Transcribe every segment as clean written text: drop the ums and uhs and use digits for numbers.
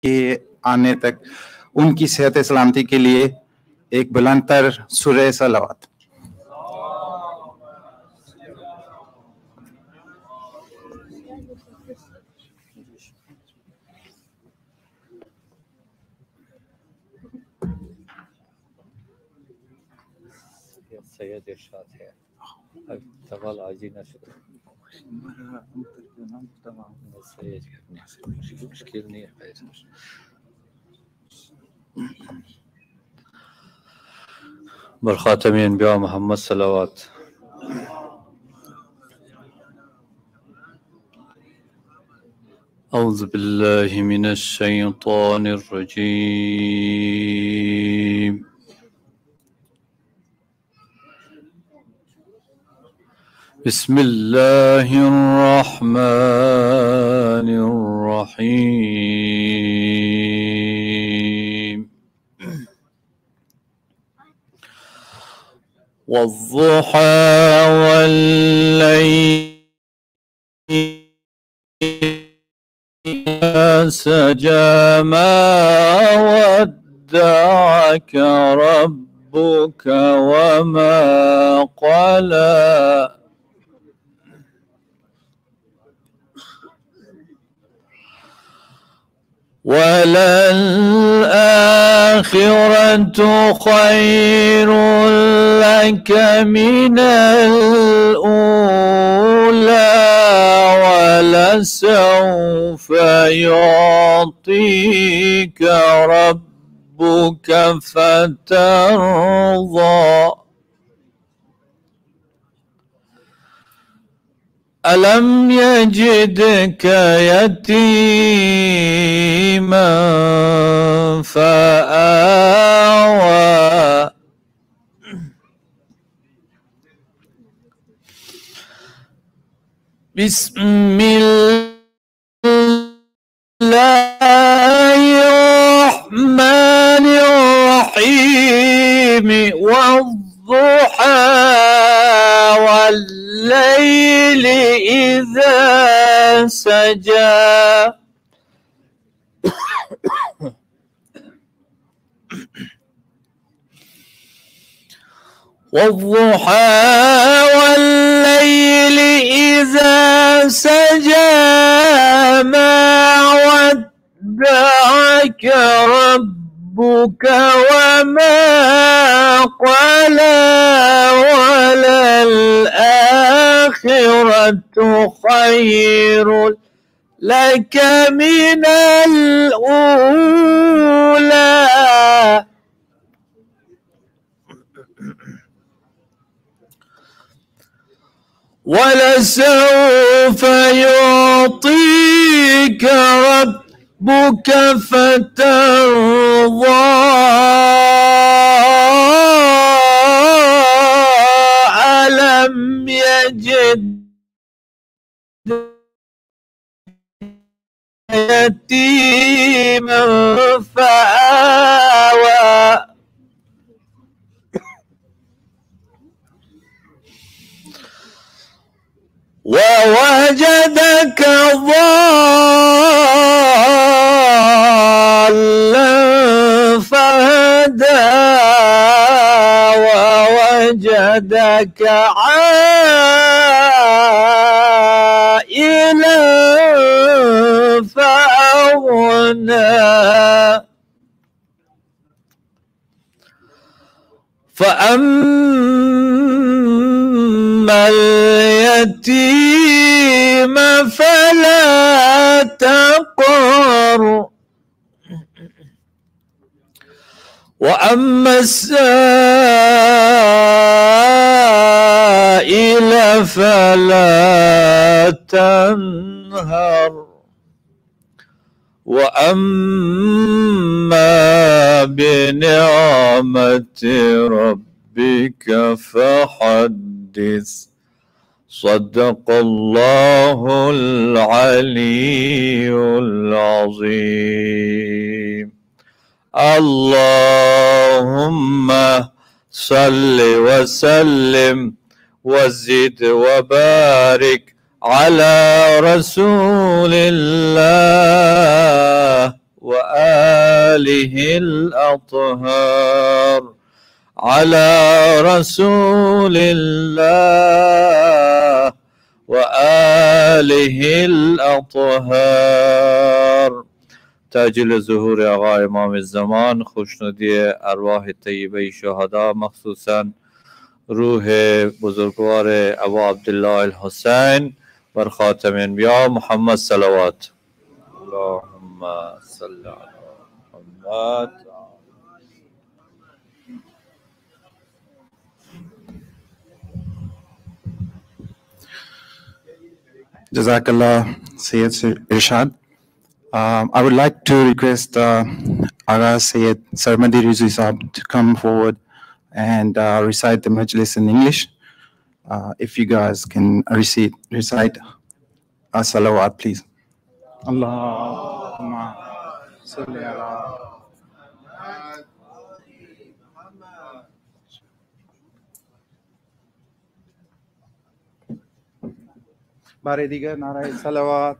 के आने तक उनकी सेहत सलामती के लिए एक बुलंदतर सूरह सलावत। सैयद इरशाद है अब तवाल आजी ना शुरू मुश्किल नहीं है बरखातमी अनबिया मोहम्मद सलावत। औज़ु बिल्लाहि मिनश शैतानिर रजीम। बिस्मिल्लाहिर्रहमानिर्रहीम। वज़्ज़ुहा वल्लैलि इज़ा सजा मा वद्दअका रब्बुका वमा क़ला। वललआखिरतु खैरुन लक मिनल-ऊला वलसौफा युअतीका रब्बुका फतर्दा। अलम यजिदका यतीमा फआवा। बिस्मिल्लाहिर्रहमानिर्रहीम। वज़्ज़ुहा वल्लैलि इज़ा सजा। वज़्ज़ुहा वल्लैलि इज़ा सजा मा वद्दअका रब्बुका वमा क़ला। वललआखिरतु खैरुन लक मिनल-ऊला वलसौफ युअतीक रब्बुक फतर्दा। अलम यजिदका यतीमा फआवा। ووجدك ضالا فهدى ووجدك عائلا فأغنى فأما اليتيم فلا تقهر وأما السائل فلا تنهر وأما بنعمة ربك فحدث. صدق الله العلي العظيم. اللهم صل وسلم وزد وبارك على رسول الله وآله الأطهار على رسول الله وآله الأطهار. تعجیل ظهور آقا امام الزمان، خوشنودی ارواح طیبه شهدا، مخصوصا روح بزرگوار ابا عبدالله الحسین بر خاتم انبیا محمد صلوات. اللهم صل علی محمد. Jazakallah, Syed Irshad. I would like to request Aga Syed Sarmadi Rizvi Sahab to come forward and recite the Majlis in English. If you guys can recite a salawat, please. Allahumma salli ala. Bare digar narai salawat.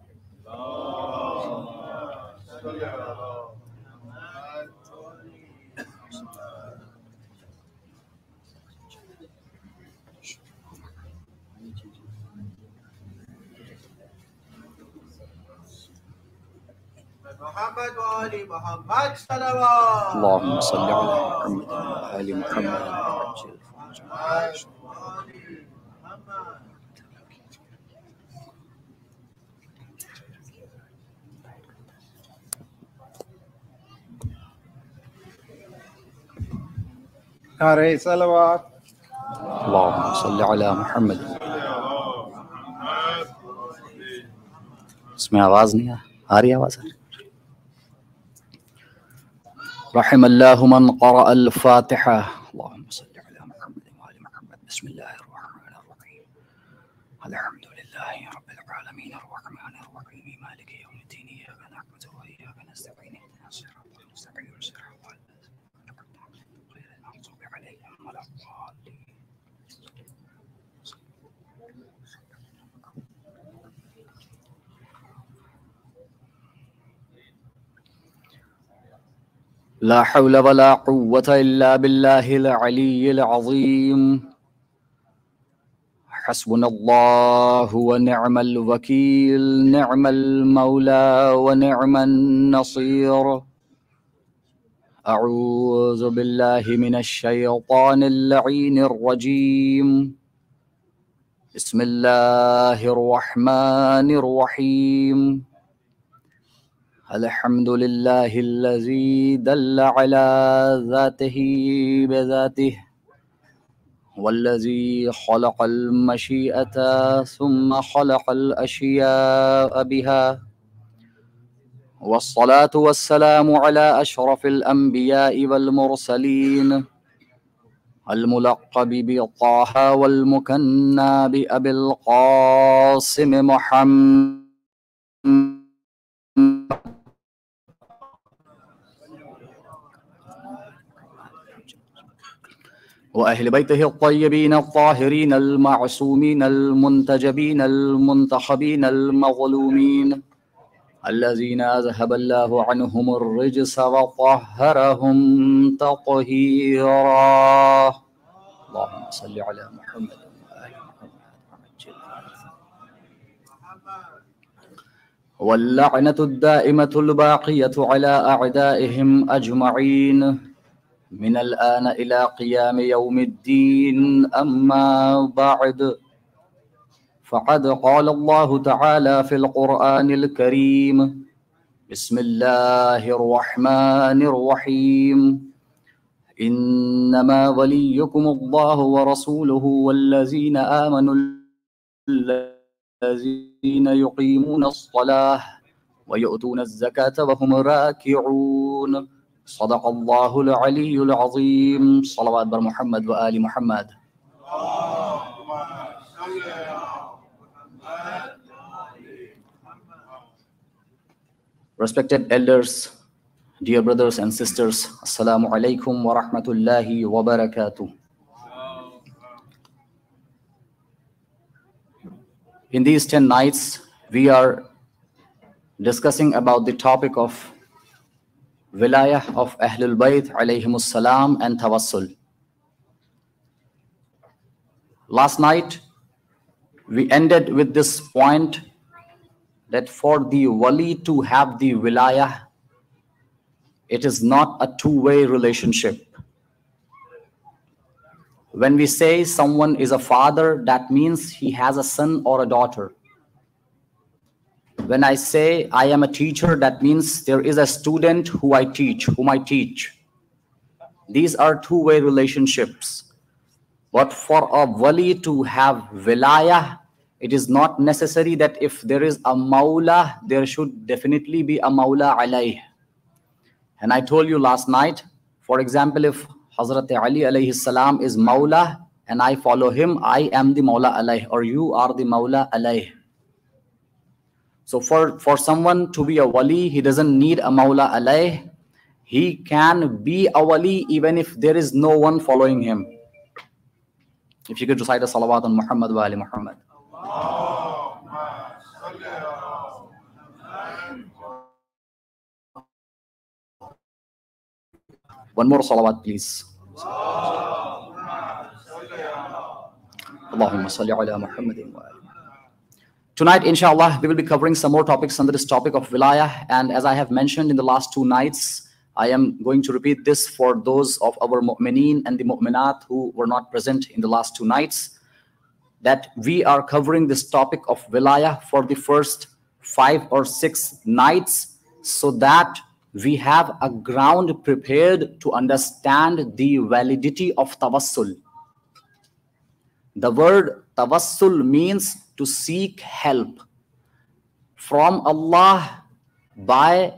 محمد وآل محمد صلوات. اللهم صل على محمد وآل محمد. Narai salawat. اللهم صل على محمد. इसमें आवाज नहीं आ रही आवाज رحم الله من قرأ الفاتحة. اللهم صل على محمد وآل محمد. بسم الله الرحمن الرحيم. الحمد لله رب العالمين الرحمن الرحيم مالك يوم الدين إياك نعبد وإياك نستعين اهدنا الصراط المستقيم صراط الذين أنعمت عليهم غير المغضوب عليهم ولا الضالين. لا حول ولا قوة إلا بالله العلي العظيم. حسبنا الله ونعم الوكيل، نعم المولى ونعم النصير. أعوذ بالله من الشيطان اللعين الرجيم. بسم الله الرحمن الرحيم. الحمد لله الذي دل على ذاته بذاته، والذي خلق المشيئة ثم خلق الأشياء بها. والصلاة والسلام على أشرف الأنبياء والمرسلين، الملقب بطه والمكنى بأبي القاسم محمد وأهل بيته الطيبين الطاهرين المعصومين المنتجبين المنتخبين المظلومين، الذين أذهب الله عنهم الرجس وطهرهم تطهيرا. اللهم صل على محمد وآل محمد. واللعنة الدائمة الباقية على أعدائهم أجمعين من الآن إلى قيام يوم الدين. أما بعد، فقد قال الله تعالى في القرآن الكريم: بسم الله الرحمن الرحيم. إنما وليكم الله ورسوله والذين آمنوا الذين يقيمون الصلاة ويؤتون الزكاة وهم راكعون. صدق الله العلي العظيم. صلوات بر محمد وآل محمد. Respected elders, dear brothers and sisters, Assalamu alaikum wa rahmatullahi wa barakatuh. In these 10 nights, we are discussing about the topic of wilayah of Ahlul Bayt alayhimus salam and tawassul. Last night, we ended with this point that for the wali to have the wilayah, it is not a two-way relationship. When we say someone is a father, that means he has a son or a daughter. When I say I am a teacher, that means there is a student whom I teach. These are two-way relationships. But for a wali to have wilayah, it is not necessary that if there is a Mawla, there should definitely be a Mawla alayh. And I told you last night, for example, if Hazrat Ali alayhi salam is Mawla and I follow him, I am the Mawla alayh, or you are the Mawla alayh. So for someone to be a wali, he doesn't need a Mawla alayh. He can be a wali even if there is no one following him. If you could recite a salawat on Muhammad wa ali Muhammad. One more salawat, please. Allahumma salli ala Muhammadin wa ali. Tonight, inshallah, we will be covering some more topics under this topic of wilayah. And as I have mentioned in the last two nights, I am going to repeat this for those of our mu'mineen and the mu'minat who were not present in the last two nights, that we are covering this topic of wilayah for the first 5 or 6 nights so that we have a ground prepared to understand the validity of tawassul. The word tawassul means to seek help from Allah by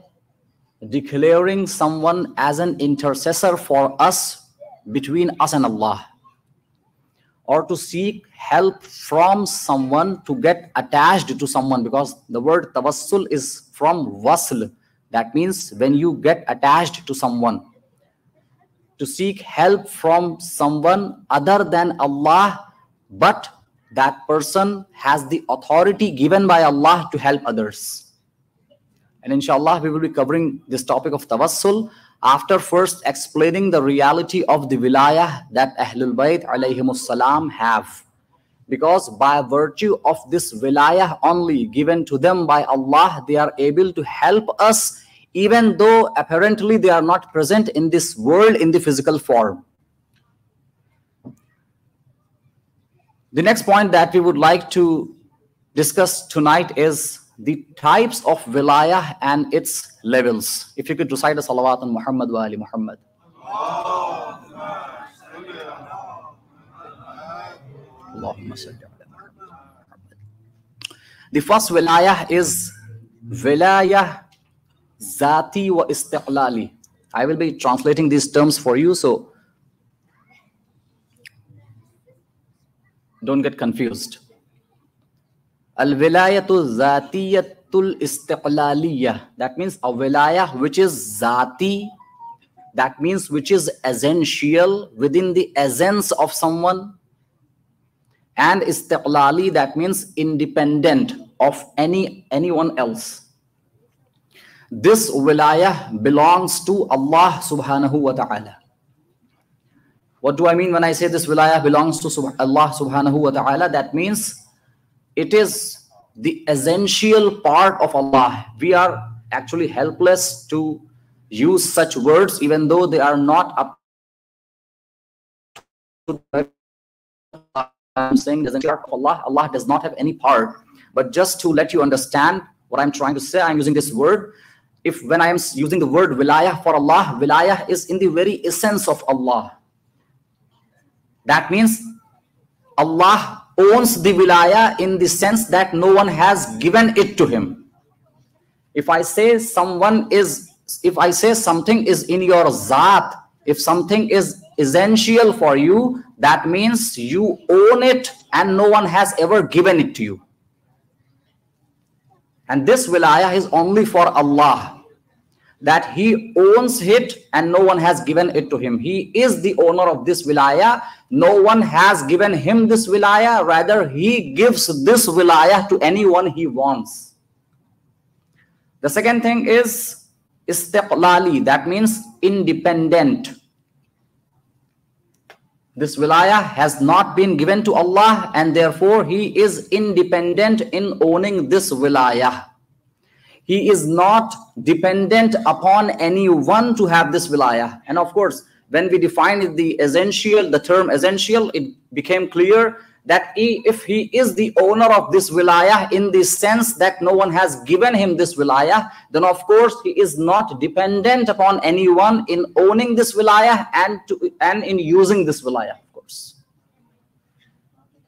declaring someone as an intercessor for us, between us and Allah, or to seek help from someone to get attached to someone, because the word tawassul is from wasl. That means when you get attached to someone, to seek help from someone other than Allah, but that person has the authority given by Allah to help others. And inshallah, we will be covering this topic of tawassul after first explaining the reality of the wilayah that Ahlul Bayt alayhimus salam have. Because by virtue of this wilayah only given to them by Allah, they are able to help us, even though apparently they are not present in this world in the physical form. The next point that we would like to discuss tonight is the types of wilayah and its levels. If you could recite a salawat on Muhammad wa ali Muhammad. Allahumma salli ala Muhammad. The first wilayah is wilayah zati wa istiqlali. I will be translating these terms for you, so don't get confused. Al-wilayatu zatiyatul istiqlaliyah. That means a wilayah which is zati. That means which is essential within the essence of someone. And istiqlali, that means independent of anyone else. This wilayah belongs to Allah subhanahu wa ta'ala. What do I mean when I say this wilayah belongs to Allah subhanahu wa ta'ala? That means it is the essential part of Allah. We are actually helpless to use such words, even though they are not up to I'm saying the essential part of Allah. Allah does not have any part. But just to let you understand what I'm trying to say, I'm using this word. If when I am using the word wilayah for Allah, wilayah is in the very essence of Allah. That means Allah owns the wilayah in the sense that no one has given it to him. If I say something is in your zat, if something is essential for you, that means you own it and no one has ever given it to you. And this wilayah is only for Allah, that he owns it and no one has given it to him. He is the owner of this wilayah. No one has given him this wilayah. Rather, he gives this wilayah to anyone he wants. The second thing is istiqlali, that means independent. This wilayah has not been given to Allah, and therefore he is independent in owning this wilayah. He is not dependent upon anyone to have this wilayah. And of course, when we defined the term essential, it became clear that if he is the owner of this wilayah in the sense that no one has given him this wilayah, then of course he is not dependent upon anyone in owning this wilayah and in using this wilayah, of course.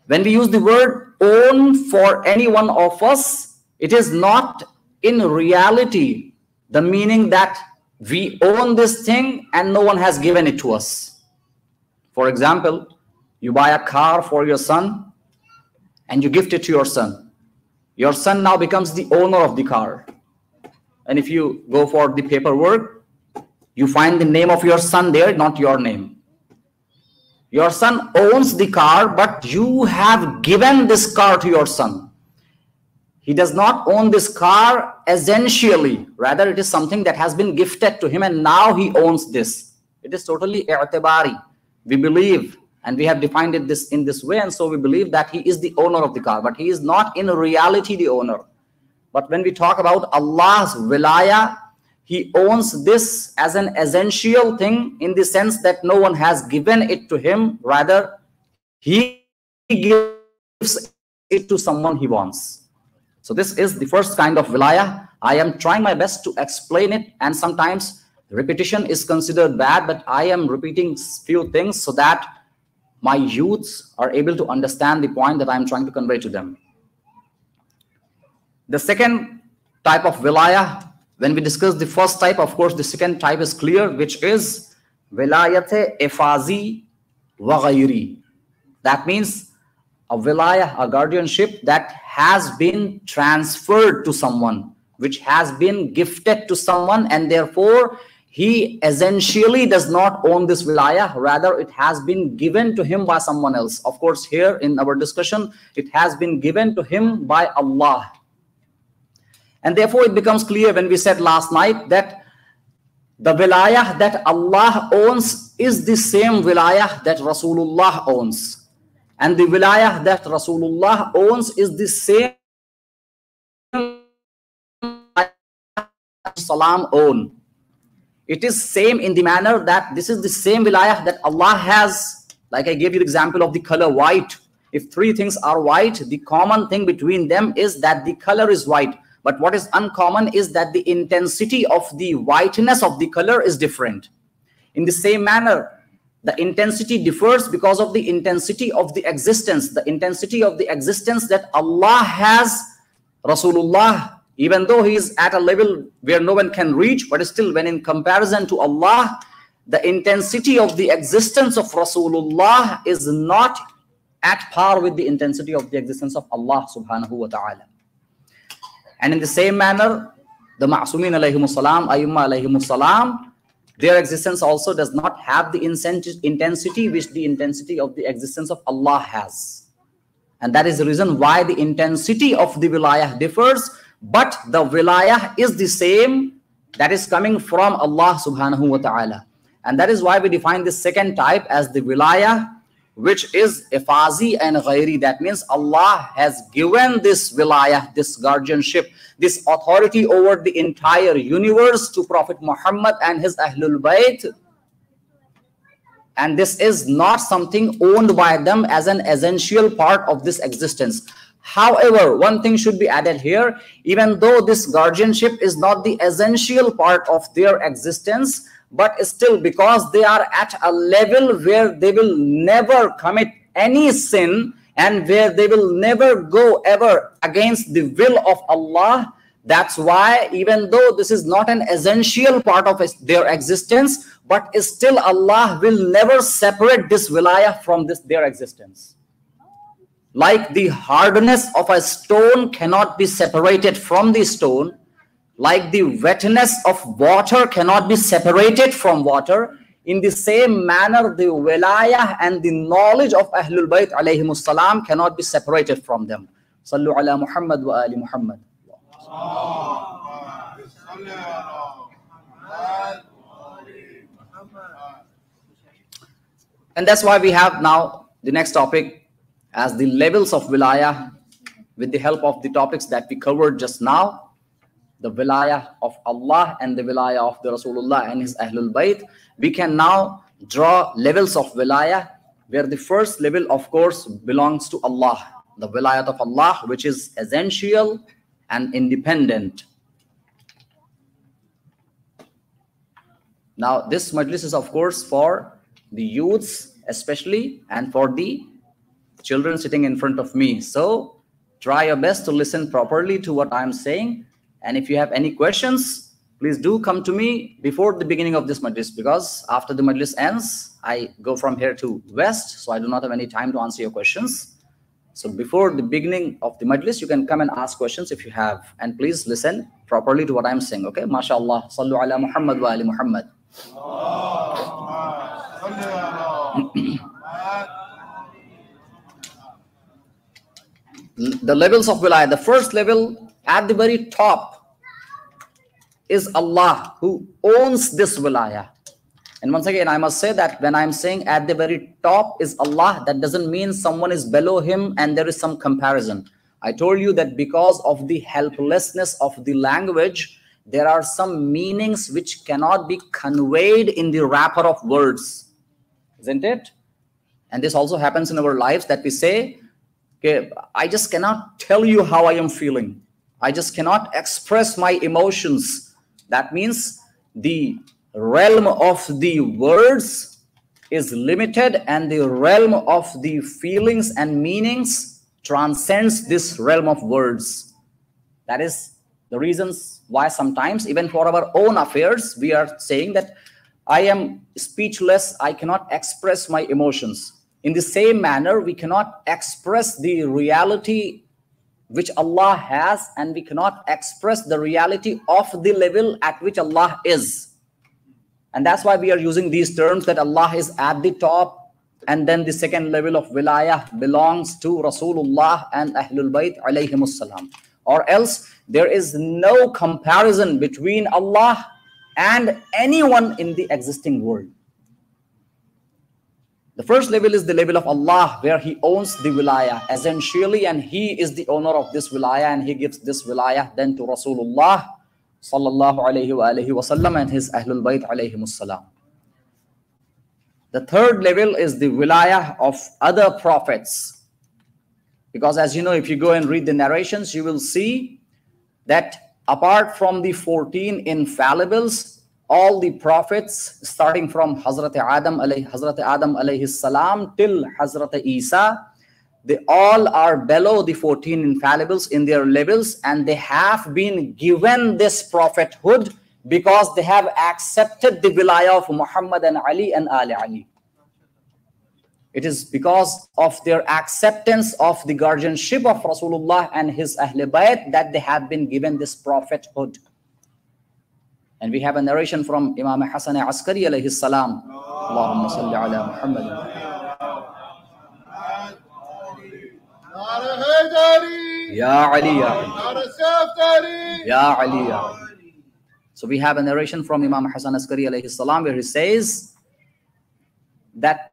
When we use the word own for any one of us, it is not in reality the meaning that we own this thing and no one has given it to us. For example, you buy a car for your son and you gift it to your son. Your son now becomes the owner of the car. And if you go for the paperwork, you find the name of your son there, not your name. Your son owns the car, but you have given this car to your son. He does not own this car essentially. Rather, it is something that has been gifted to him and now he owns this. It is totally i'tibari. We believe, and we have defined it in this way, and so we believe that he is the owner of the car, but he is not in reality the owner. But when we talk about Allah's wilayah, he owns this as an essential thing in the sense that no one has given it to him. Rather, he gives it to someone he wants. So this is the first kind of wilayah. I am trying my best to explain it, and sometimes repetition is considered bad, but I am repeating few things so that my youths are able to understand the point that I am trying to convey to them. The second type of wilayah, when we discuss the first type, of course, the second type is clear, which is wilayat ifazi wa ghayri. That means a wilayah, a guardianship that has been transferred to someone, which has been gifted to someone, and therefore he essentially does not own this wilayah. Rather, it has been given to him by someone else. Of course, here in our discussion, it has been given to him by Allah. And therefore, it becomes clear when we said last night that the wilayah that Allah owns is the same wilayah that Rasulullah owns. And the wilayah that Rasulullah owns is the same Salam own. It is same in the manner that this is the same wilayah that Allah has. Like I gave you the example of the color white. If three things are white, the common thing between them is that the color is white. But what is uncommon is that the intensity of the whiteness of the color is different. In the same manner, the intensity differs because of the intensity of the existence. The intensity of the existence that Allah has, Rasulullah, even though he is at a level where no one can reach, but still when in comparison to Allah, the intensity of the existence of Rasulullah is not at par with the intensity of the existence of Allah subhanahu wa ta'ala. And in the same manner, the Ma'sumin alayhimus salam, Ayyumma alayhimus salam, their existence also does not have the intensity which the intensity of the existence of Allah has. And that is the reason why the intensity of the wilayah differs, but the wilayah is the same that is coming from Allah subhanahu wa ta'ala. And that is why we define the second type as the wilayah, which is ifazi and ghairi. That means Allah has given this wilayah, this guardianship, this authority over the entire universe to Prophet Muhammad and his Ahlul Bayt. And this is not something owned by them as an essential part of this existence. However, one thing should be added here. Even though this guardianship is not the essential part of their existence, but still because they are at a level where they will never commit any sin and where they will never go ever against the will of Allah, that's why even though this is not an essential part of their existence, but still Allah will never separate this wilayah from their existence. Like the hardness of a stone cannot be separated from the stone, like the wetness of water cannot be separated from water, in the same manner the wilayah and the knowledge of Ahlul Bayt alayhimus salam cannot be separated from them. Sallu ala Muhammad wa ali Muhammad. And that's why we have now the next topic as the levels of wilayah, with the help of the topics that we covered just now, the wilayah of Allah and the wilayah of the Rasulullah and his Ahlul Bayt. We can now draw levels of wilayah, where the first level, of course, belongs to Allah, the wilayah of Allah, which is essential and independent. Now, this majlis is, of course, for the youths especially, and for the children sitting in front of me. So try your best to listen properly to what I'm saying. And if you have any questions, please do come to me before the beginning of this majlis, because after the majlis ends, I go from here to west, so I do not have any time to answer your questions. So before the beginning of the majlis, you can come and ask questions if you have. And please listen properly to what I'm saying, okay? MashaAllah. Sallu ala Muhammad wa ali Muhammad. The levels of wilayah. The first level at the very top is Allah, who owns this wilayah. And once again, I must say that when I'm saying at the very top is Allah, that doesn't mean someone is below him and there is some comparison. I told you that because of the helplessness of the language, there are some meanings which cannot be conveyed in the wrapper of words, isn't it? And this also happens in our lives, that we say, okay, I just cannot tell you how I am feeling. I just cannot express my emotions. That means the realm of the words is limited, and the realm of the feelings and meanings transcends this realm of words. That is the reasons why sometimes, even for our own affairs, we are saying that I am speechless, I cannot express my emotions. In the same manner, we cannot express the reality which Allah has, and we cannot express the reality of the level at which Allah is. And that's why we are using these terms, that Allah is at the top, and then the second level of wilayah belongs to Rasulullah and Ahlul Bayt alayhimus salam. Or else there is no comparison between Allah and anyone in the existing world. The first level is the level of Allah, where he owns the wilayah essentially, and he is the owner of this wilayah, and he gives this wilayah then to Rasulullah sallallahu alayhi wa alihi wa sallam and his Ahlul Bayt alayhimus salam. The third level is the wilayah of other prophets. Because as you know, if you go and read the narrations, you will see that apart from the 14 infallibles, all the prophets, starting from Hazrat Adam alayhi salam till Hazrat Isa, they all are below the 14 infallibles in their levels, and they have been given this prophethood because they have accepted the wilayah of Muhammad and Ali and Ali Ali. It is because of their acceptance of the guardianship of Rasulullah and his Ahl Bayt that they have been given this prophethood. And we have a narration from Imam Hasan Askari alayhi salam. Allahumma salli ala Muhammad. Ya Ali, Ya Ali, Ya Ali. So we have a narration from Imam Hasan Askari alayhi salam, where he says that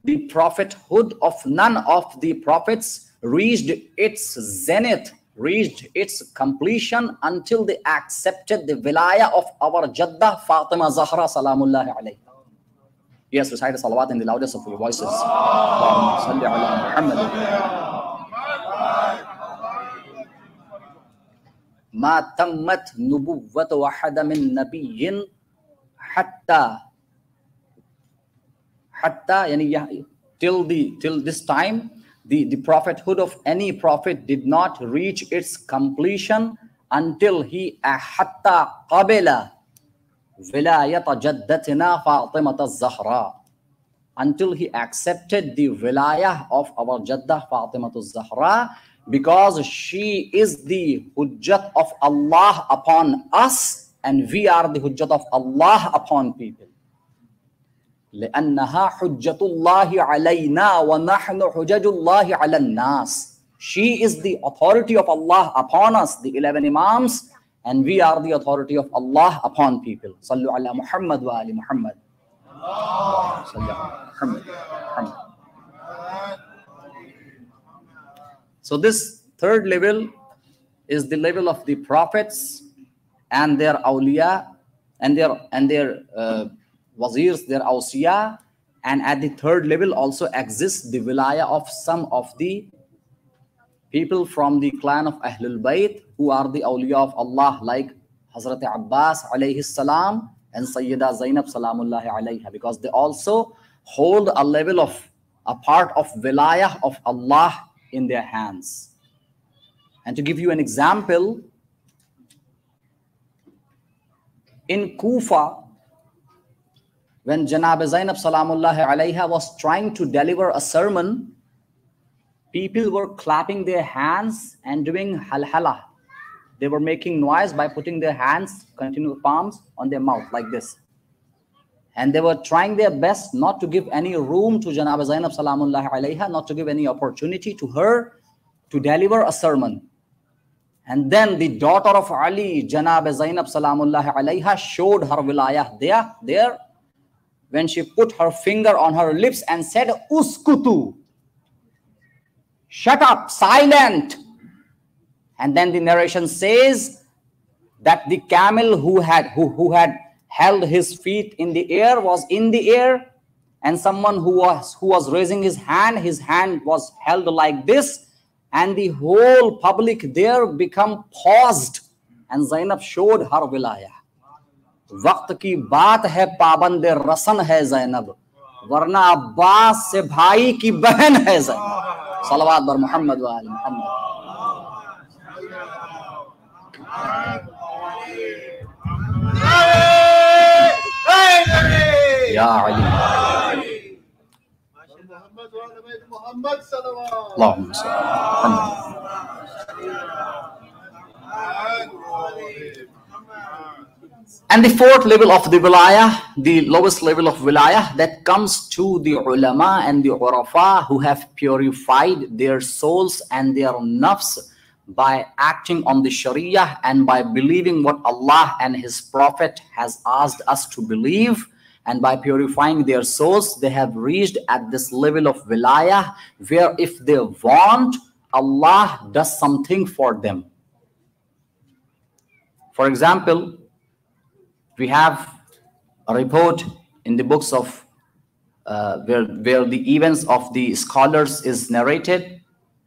the prophethood of none of the prophets reached its zenith, reached its completion until they accepted the wilayah of our Jaddah Fatima Zahra Salamullahi alayha. Yes, recite the salawat in the loudest of your voices. Salli ala Muhammad. Ma tammat nubuwwatu wahada min nabiyyin hatta yani till this time the prophethood of any prophet did not reach its completion until he hatta qabila wilayata jaddatina Fatimah az-Zahra, until he accepted the wilayah of our Jaddah Fatimah az-Zahra, because she is the hujjat of Allah upon us and we are the hujjat of Allah upon people. لأنها حجة الله علينا ونحن حجج الله على الناس. She is the authority of Allah upon us, the 11 Imams, and we are the authority of Allah upon people. Sallu ala Muhammad wa ali Muhammad. Sallu ala Muhammad. So this third level is the level of the prophets and their awliya and their wazirs, their awsiya. And at the third level also exists the wilaya of some of the people from the clan of Ahlul Bayt who are the awliya of Allah, like Hazrat Abbas alayhi salam and Sayyida Zainab salamullahi alayha, because they also hold a level of a part of wilaya of Allah in their hands. And to give you an example, in Kufa, when Janab Zainab salamullahi alayha was trying to deliver a sermon, people were clapping their hands and doing halhala. They were making noise by putting their hands, continual palms on their mouth like this. And they were trying their best not to give any room to Janab Zainab salamullahi alayha, not to give any opportunity to her to deliver a sermon. And then the daughter of Ali, Janab Zainab salamullahi alayha, showed her wilayah there when she put her finger on her lips and said, Uskutu, shut up, silent. And then the narration says that the camel who had held his feet in the air was in the air, and someone who was raising his hand was held like this, and the whole public there become paused, and Zainab showed her wilayah. वक्त की बात है, पाबंद रसन है ज़ैनब, वरना अब्बास से भाई की बहन है ज़ैनब। सलवात बर मोहम्मद व आले मोहम्मद। या अली अल्लाहुम्मा सल्ली अला। And the fourth level of the wilayah, the lowest level of wilayah, that comes to the ulama and the urafa who have purified their souls and their nafs by acting on the sharia and by believing what Allah and his prophet has asked us to believe, and by purifying their souls, they have reached at this level of wilayah where if they want, Allah does something for them. For example, we have a report in the books of where the events of the scholars is narrated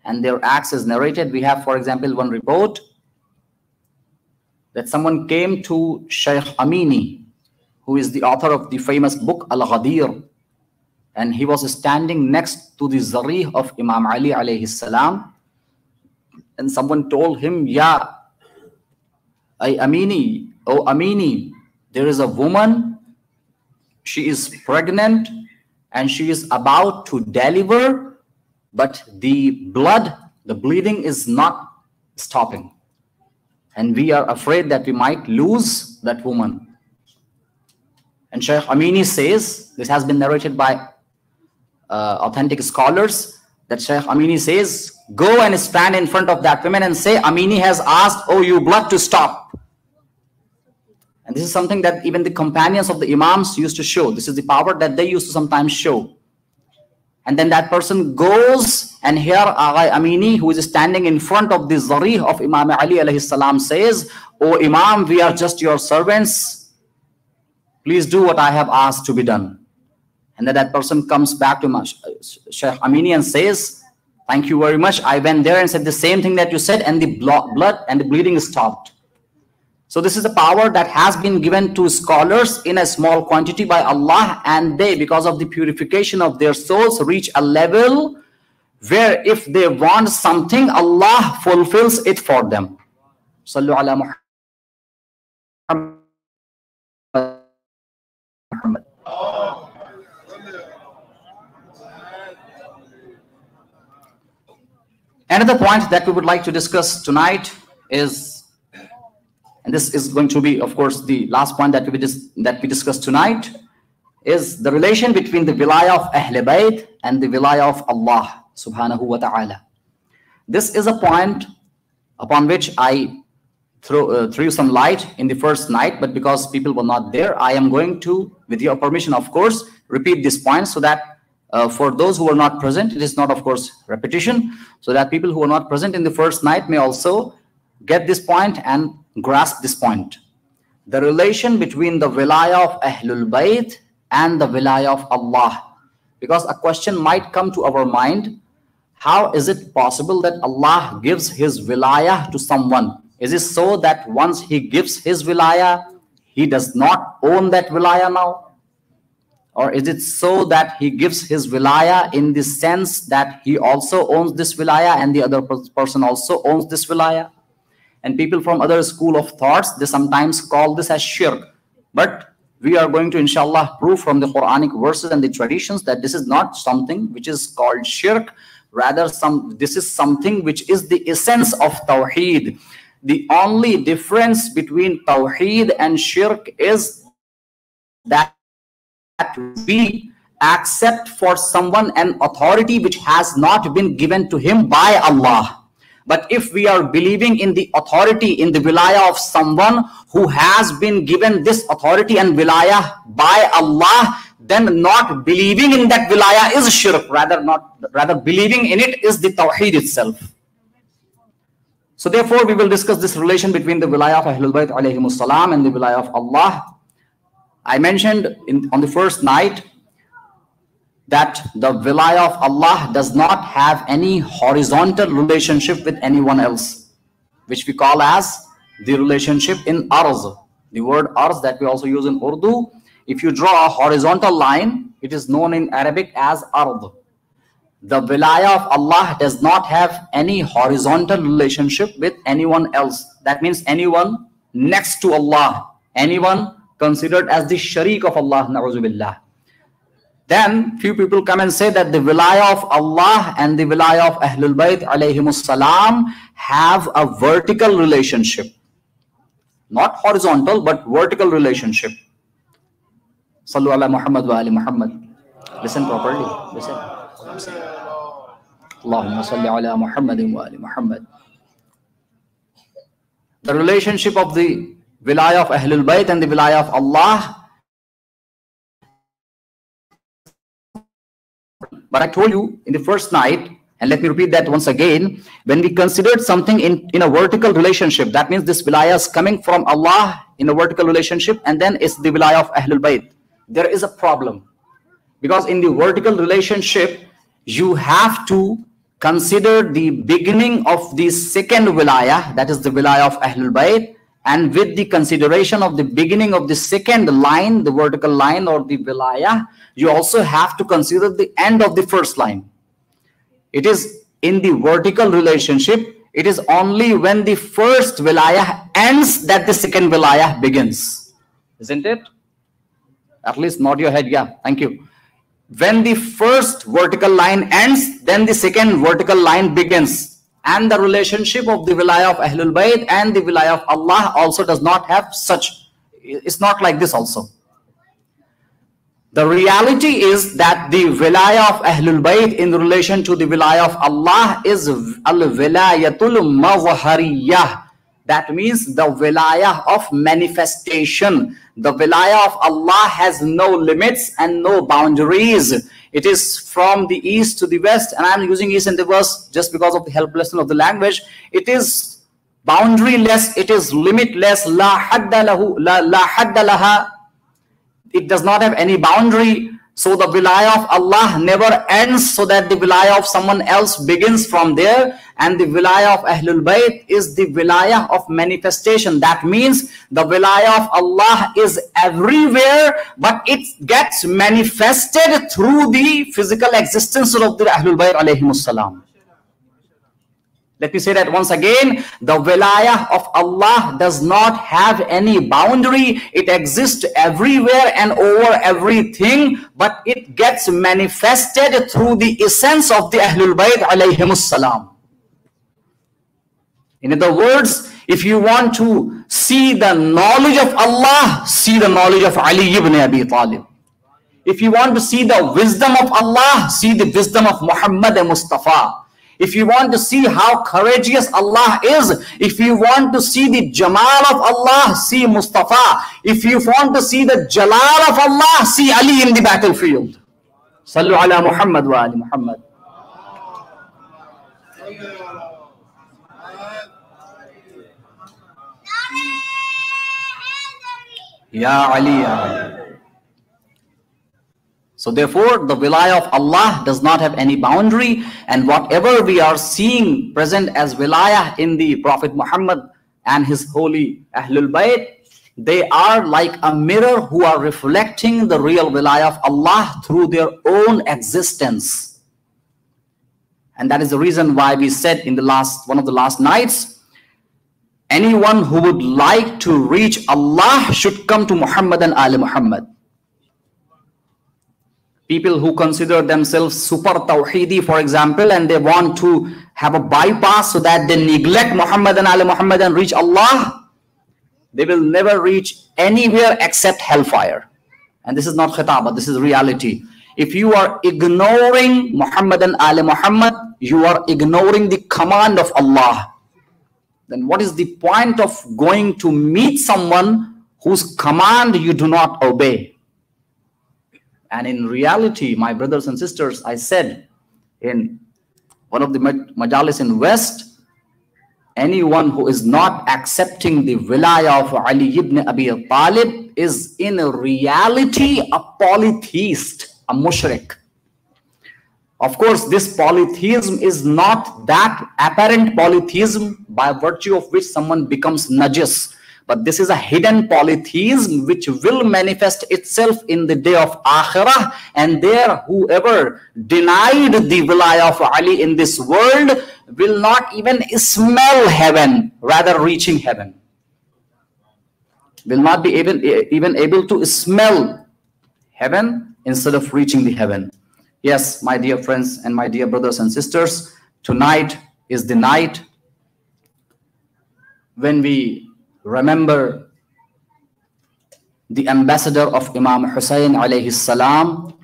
and their acts is narrated. We have, for example, one report that someone came to Shaykh Amini, who is the author of the famous book Al-Ghadir, and he was standing next to the Zarih of Imam Ali alayhi salam, and someone told him, "Ya, Amini, oh Amini, there is a woman, she is pregnant and she is about to deliver, but the bleeding is not stopping. And we are afraid that we might lose that woman." And Shaykh Amini says, this has been narrated by authentic scholars, that Shaykh Amini says, "Go and stand in front of that woman and say, Amini has asked, oh, you blood to stop." And this is something that even the companions of the Imams used to show. This is the power that they used to sometimes show. And then that person goes, and here Agha Amini, who is standing in front of the Zarih of Imam Ali alayhi salam, says, "Oh Imam, we are just your servants. Please do what I have asked to be done." And then that person comes back to Shaykh Amini and says, "Thank you very much. I went there and said the same thing that you said, and the blood and the bleeding stopped." So this is a power that has been given to scholars in a small quantity by Allah, and they, because of the purification of their souls, reach a level where if they want something, Allah fulfills it for them. Sallu ala Muhammad. Another point that we would like to discuss tonight is, and this is going to be, of course, the last point that we discussed tonight, is the relation between the wilayah of Ahl Bayt and the wilayah of Allah subhanahu wa ta'ala. This is a point upon which I threw some light in the first night, but because people were not there, I am going to, with your permission, of course, repeat this point so that for those who were not present, it is not, of course, repetition, so that people who were not present in the first night may also get this point and grasp this point. The relation between the wilayah of Ahlul Bayt and the wilayah of Allah. Because a question might come to our mind, how is it possible that Allah gives his wilayah to someone? Is it so that once he gives his wilayah, he does not own that wilayah now? Or is it so that he gives his wilayah in the sense that he also owns this wilayah and the other person also owns this wilayah? And people from other school of thoughts, they sometimes call this as shirk. But we are going to, inshallah, prove from the Quranic verses and the traditions that this is not something which is called shirk. Rather, this is something which is the essence of Tawheed. The only difference between Tawheed and shirk is that we accept for someone an authority which has not been given to him by Allah. But if we are believing in the authority, in the wilayah of someone who has been given this authority and wilayah by Allah, then not believing in that wilayah is shirk. Rather believing in it is the Tawheed itself. So therefore, we will discuss this relation between the wilayah of Ahlul Bayt alayhimus salam and the wilayah of Allah. I mentioned on the first night that the wilayah of Allah does not have any horizontal relationship with anyone else, which we call as the relationship in arz. The word arz that we also use in Urdu, if you draw a horizontal line, it is known in Arabic as ard. The wilayah of Allah does not have any horizontal relationship with anyone else. That means anyone next to Allah, anyone considered as the sharik of Allah, na'uzu billah. Then few people come and say that the wilayah of Allah and the wilayah of Ahlul Bayt alayhimus salam have a vertical relationship. Not horizontal, but vertical relationship. Sallu ala Muhammad wa ali Muhammad. Listen properly. Listen. Allahumma salli ala Muhammadin wa ali Muhammad. The relationship of the wilayah of Ahlul Bayt and the wilayah of Allah. But I told you in the first night, and let me repeat that once again, when we considered something in a vertical relationship, that means this wilayah is coming from Allah in a vertical relationship, and then it's the wilayah of Ahlul Bayt. There is a problem. Because in the vertical relationship, you have to consider the beginning of the second wilayah, that is the wilayah of Ahlul Bayt, and with the consideration of the beginning of the second line, the vertical line or the wilayah, you also have to consider the end of the first line. It is in the vertical relationship, it is only when the first wilayah ends that the second wilayah begins. Isn't it? At least nod your head, yeah, thank you. When the first vertical line ends, then the second vertical line begins. And the relationship of the wilayah of Ahlul Bayt and the wilayah of Allah also does not have such, it's not like this also. The reality is that the wilayah of Ahlul Bayt in relation to the wilayah of Allah is al-wilayatul mazhariyah. That means the wilayah of manifestation. The wilayah of Allah has no limits and no boundaries. It is from the east to the west, and I am using east and the west just because of the helplessness of the language. It is boundaryless, it is limitless, la hadda lahu, la hadda laha. It does not have any boundary. So the wilayah of Allah never ends, so that the wilayah of someone else begins from there. And the wilayah of Ahlul Bayt is the wilayah of manifestation. That means the wilayah of Allah is everywhere, but it gets manifested through the physical existence of the Ahlul Bayt alayhimus salam. Let me say that once again. The wilayah of Allah does not have any boundary. It exists everywhere and over everything, but it gets manifested through the essence of the Ahlul Bayt alayhimus salam. In other words, if you want to see the knowledge of Allah, see the knowledge of Ali ibn Abi Talib. If you want to see the wisdom of Allah, see the wisdom of Muhammad Mustafa. if you want to see how courageous Allah is, if you want to see the Jamal of Allah, see Mustafa. If you want to see the Jalal of Allah, see Ali in the battlefield. Sallu ala Muhammad wa ali Muhammad. Ya Ali, Ya Ali. So therefore, the wilayah of Allah does not have any boundary, and whatever we are seeing present as wilayah in the Prophet Muhammad and his holy Ahlul Bayt, they are like a mirror who are reflecting the real wilayah of Allah through their own existence. And that is the reason why we said in the one of the last nights, anyone who would like to reach Allah should come to Muhammad and Ali Muhammad. People who consider themselves super tawheedi, for example, and they want to have a bypass so that they neglect Muhammad and Ali Muhammad and reach Allah, they will never reach anywhere except hellfire. And this is not khitab, this is reality. If you are ignoring Muhammad and Ali Muhammad, you are ignoring the command of Allah. Then what is the point of going to meet someone whose command you do not obey? And in reality, my brothers and sisters, I said in one of the Majlis in West, anyone who is not accepting the wilayah of Ali ibn Abi Talib is in reality a polytheist, a mushrik. Of course, this polytheism is not that apparent polytheism by virtue of which someone becomes najis. But this is a hidden polytheism which will manifest itself in the day of Akhirah. And there, whoever denied the wilayah of Ali in this world will not even smell heaven, rather reaching heaven. Will not be even able to smell heaven instead of reaching the heaven. Yes, my dear friends and my dear brothers and sisters, tonight is the night when we remember the ambassador of Imam Hussein alayhi salam,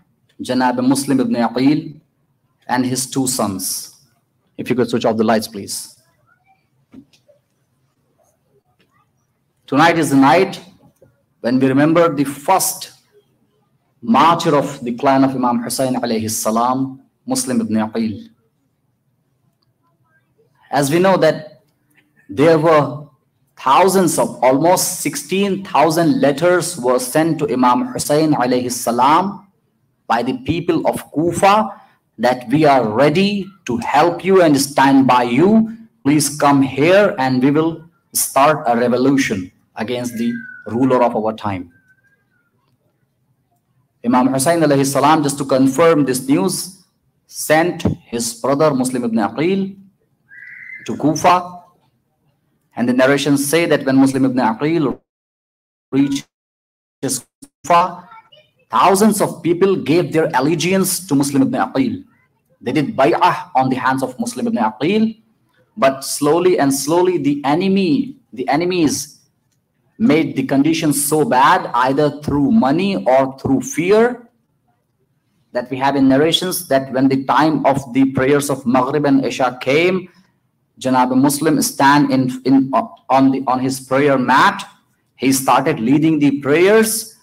Janab Muslim ibn Aqil, and his two sons. If you could switch off the lights, please. Tonight is the night when we remember the first martyr of the clan of Imam Hussein alayhi salam, Muslim ibn Aqil. As we know that there were thousands of, almost 16,000 letters were sent to Imam Hussein alayhi salam by the people of Kufa that we are ready to help you and stand by you. Please come here and we will start a revolution against the ruler of our time. Imam Hussein alayhi salam, just to confirm this news, sent his brother Muslim ibn Aqil to Kufa. And the narrations say that when Muslim ibn Aqil reached Kufa, thousands of people gave their allegiance to Muslim ibn Aqil. They did bay'ah on the hands of Muslim ibn Aqil, but slowly and slowly the enemies made the conditions so bad, either through money or through fear, that we have in narrations that when the time of the prayers of Maghrib and Isha came, Janab Muslim stand on his prayer mat. He started leading the prayers.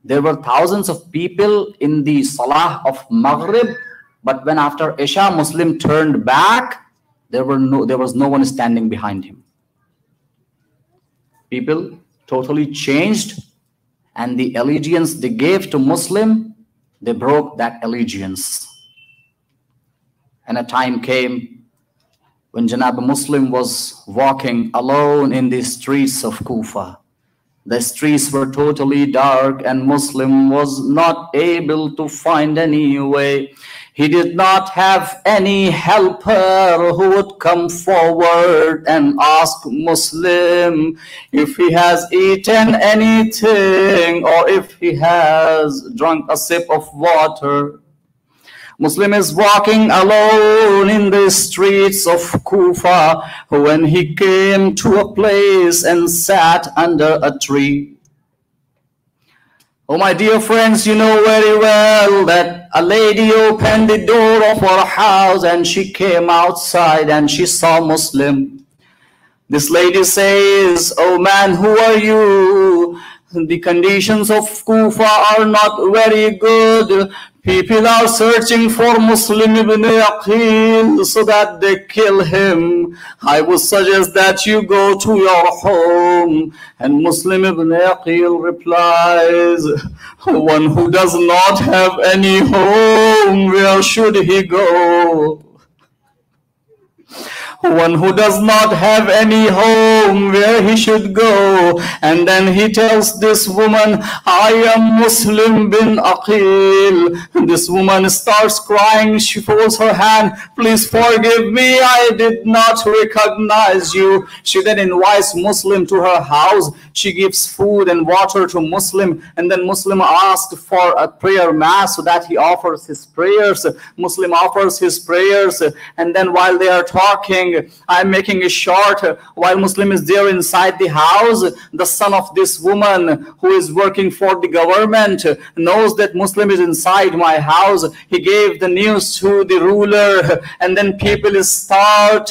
There were thousands of people in the Salah of Maghrib, but when after Isha Muslim turned back, there was no one standing behind him. People totally changed, and the allegiance they gave to Muslim, they broke that allegiance. And a time came when Janab Muslim was walking alone in the streets of Kufa. The streets were totally dark and Muslim was not able to find any way. He did not have any helper who would come forward and ask Muslim if he has eaten anything or if he has drunk a sip of water. Muslim is walking alone in the streets of Kufa when he came to a place and sat under a tree. Oh, my dear friends, you know very well that a lady opened the door of her house and she came outside and she saw Muslim. This lady says, "Oh man, who are you? The conditions of Kufa are not very good. People are searching for Muslim ibn Aqil so that they kill him. I would suggest that you go to your home." And Muslim ibn Aqil replies, "One who does not have any home, where should he go? One who does not have any home, where he should go." And then he tells this woman, "I am Muslim bin Aqil." This woman starts crying. She folds her hand, "Please forgive me, I did not recognize you." She then invites Muslim to her house. She gives food and water to Muslim, and then Muslim asks for a prayer mass so that he offers his prayers. Muslim offers his prayers, and then while they are talking, I'm making it short, while Muslim is there inside the house, the son of this woman who is working for the government knows that Muslim is inside my house. He gave the news to the ruler, and then people start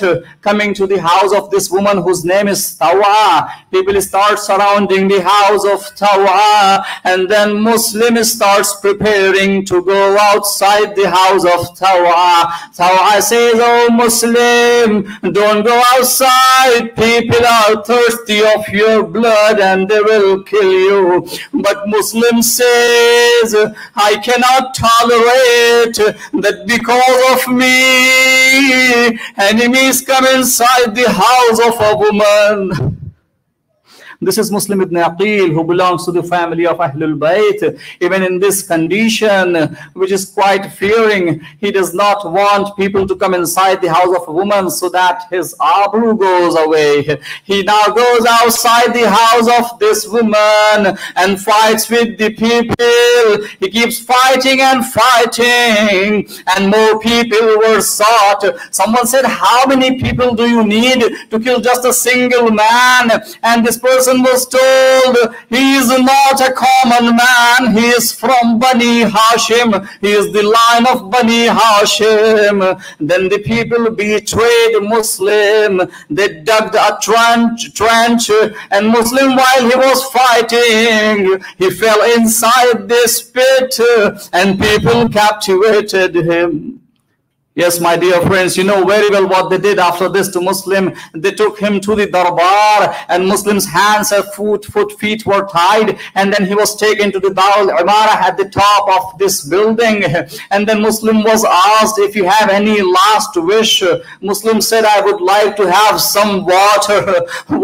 coming to the house of this woman whose name is Tawa. People start surrounding the house of Tawa, and then Muslim starts preparing to go outside the house of Tawa. Tawa says, "Oh Muslim, don't go outside. People are thirsty of your blood and they will kill you." But Muslim says, "I cannot tolerate that because of me, enemies come inside the house of a woman." This is Muslim ibn Aqil, who belongs to the family of Ahlul Bayt. Even in this condition, which is quite fearing, he does not want people to come inside the house of a woman so that his abru goes away. He now goes outside the house of this woman and fights with the people. He keeps fighting and fighting, and more people were sought. Someone said, "How many people do you need to kill just a single man?" And this person was told, "He is not a common man. He is from Bani Hashim. He is the line of Bani Hashim." Then the people betrayed Muslim. They dug a trench, and Muslim, while he was fighting, he fell inside this pit, and people captivated him. Yes, my dear friends, you know very well what they did after this to Muslim. They took him to the darbar, and Muslim's hands and feet were tied, and then he was taken to the Darul Imara at the top of this building. And then Muslim was asked, "If you have any last wish." Muslim said, "I would like to have some water."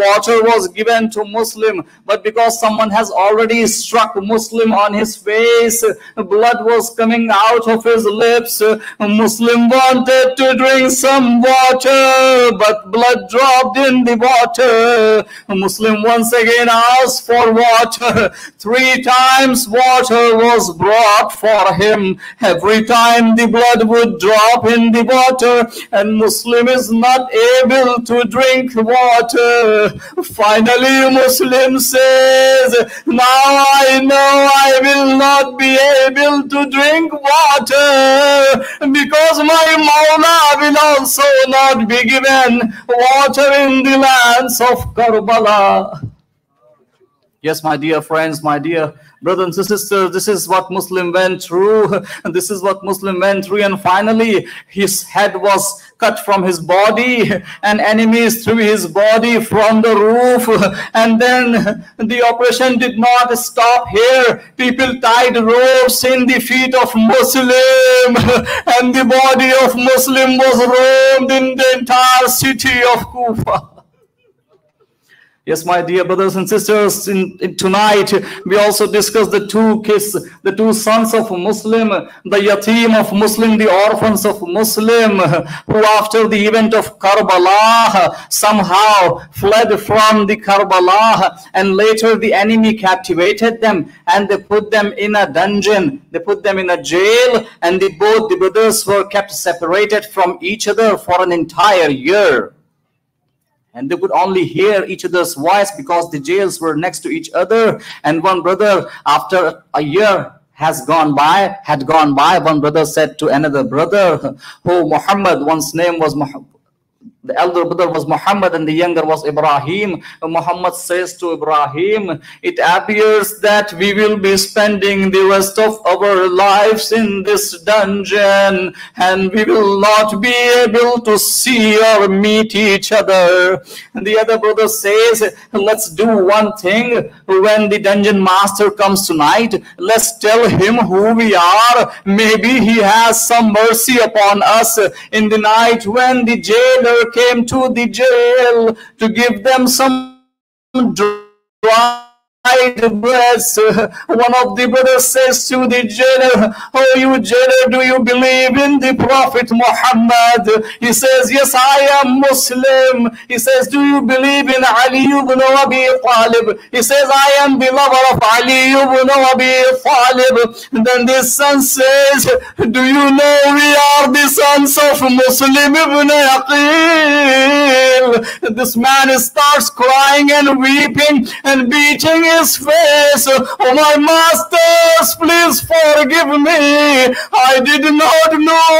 Water was given to Muslim, but because someone has already struck Muslim on his face, blood was coming out of his lips. Muslim wanted to drink some water, but blood dropped in the water. Muslim once again asked for water. 3 times water was brought for him. Every time the blood would drop in the water, and Muslim is not able to drink water. Finally, Muslim says, "Now I know I will not be able to drink water because my Maula will also not be given water in the lands of Karbala." Yes, my dear friends, my dear brothers and sisters, this is what Muslim went through. This is what Muslim went through, and finally his head was cut from his body, and enemies threw his body from the roof. And then the operation did not stop here. People tied ropes in the feet of Muslim, and the body of Muslim was roamed in the entire city of Kufa. Yes, my dear brothers and sisters, tonight we also discuss the 2 kids, the 2 sons of Muslim, the yatim of Muslim, the orphans of Muslim, who after the event of Karbala somehow fled from the Karbala, and later the enemy captivated them and they put them in a dungeon, they put them in a jail, and both the brothers were kept separated from each other for an entire year. And they could only hear each other's voice because the jails were next to each other. And one brother, after a year, had gone by, one brother said to another brother, "Oh Muhammad," one's name was Muhammad. The elder brother was Muhammad and the younger was Ibrahim. Muhammad says to Ibrahim, "It appears that we will be spending the rest of our lives in this dungeon and we will not be able to see or meet each other." And the other brother says, "Let's do one thing. When the dungeon master comes tonight, let's tell him who we are. Maybe he has some mercy upon us." In the night when the jailer came to the jail to give them some dry breads, one of the brothers says to the jailer, "Oh, you jailer, do you believe in the Prophet Muhammad?" He says, "Yes, I am Muslim." He says, "Do you believe in Ali ibn Abi Talib?" He says, "I am the lover of Ali ibn Abi Talib." Then the son says, "Do you know we are the sons of Muslim ibn Aqil?" This man starts crying and weeping and beating his face. "Oh, my masters, please forgive me. I did not know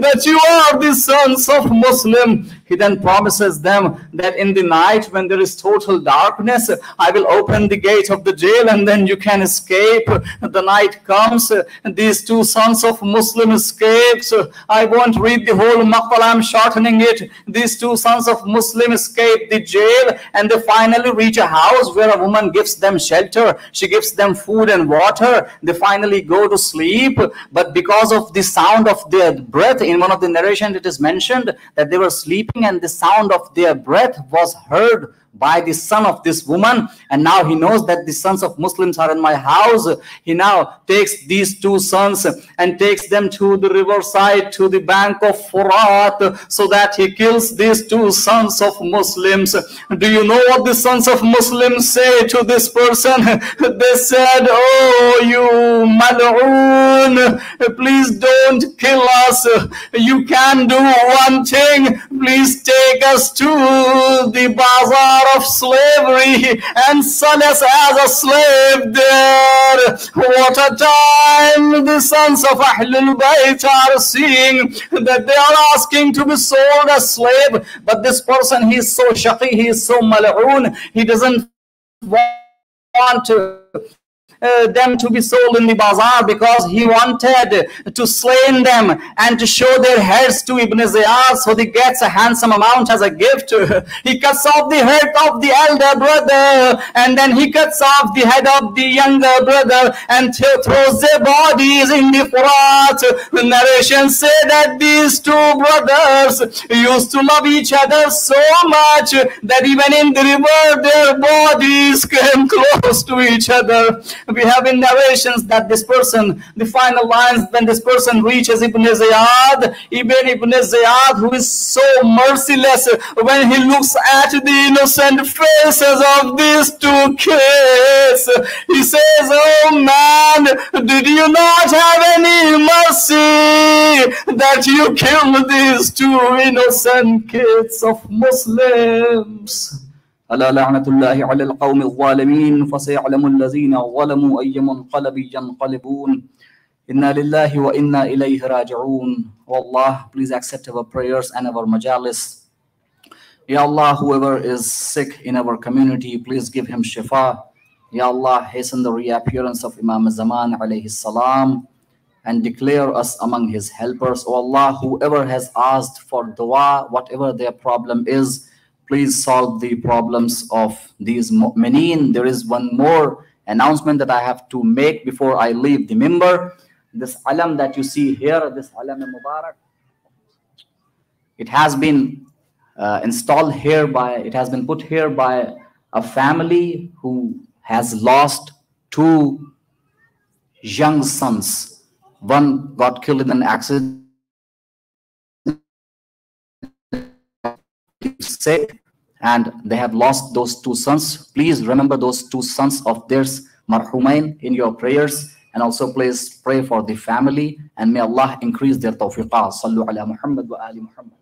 that you are the sons of Muslim." He then promises them that in the night when there is total darkness, I will open the gate of the jail and then you can escape. The night comes, these two sons of Muslim escapes. I won't read the whole maqal, I'm shortening it. These two sons of Muslim escape the jail and they finally reach a house where a woman gives them shelter. She gives them food and water. They finally go to sleep, but because of the sound of their breath, in one of the narrations it is mentioned that they were sleeping and the sound of their breath was heard by the son of this woman, and now he knows that the sons of Muslims are in my house. He now takes these two sons and takes them to the riverside, to the bank of Furat, so that he kills these two sons of Muslims. Do you know what the sons of Muslims say to this person? They said, "Oh, you mal'oon, please don't kill us. You can do one thing. Please take us to the bazaar of slavery and sell us as a slave there." What a time the sons of Ahlul Bayt are seeing, that they are asking to be sold as slave. But this person, he is so shaqi, he is so mal'oon, he doesn't want them to be sold in the bazaar because he wanted to slay them and to show their heads to Ibn Ziyad, so he gets a handsome amount as a gift. He cuts off the head of the elder brother and then he cuts off the head of the younger brother and throws their bodies in the Furat. The narrations say that these two brothers used to love each other so much that even in the river their bodies came close to each other. We have in narrations that this person, the final lines, when this person reaches Ibn Ziyad, Ibn Ziyad, who is so merciless, when he looks at the innocent faces of these two kids, he says, "Oh man, did you not have any mercy that you killed these two innocent kids of Muslims?" ألا لعنة الله على القوم الظالمين فسيعلم الذين ظلموا أي منقلب ينقلبون إنا لله وإنا إليه راجعون. Oh Allah, please accept our prayers and our majalis. Ya Allah, whoever is sick in our community, please give him shifa. Ya Allah, hasten the reappearance of Imam Zaman alayhi salam and declare us among his helpers. Oh Allah, whoever has asked for dua, whatever their problem is, please solve the problems of these mu'mineen. There is one more announcement that I have to make before I leave the minbar. This alam that you see here, this alam Mubarak, it has been installed here it has been put here by a family who has lost two young sons. One got killed in an accident, sick, and they have lost those two sons. Please remember those two sons of theirs, marhumain, in your prayers, and also please pray for the family, and may Allah increase their tawfiqah. Sallu ala Muhammad wa ali Muhammad.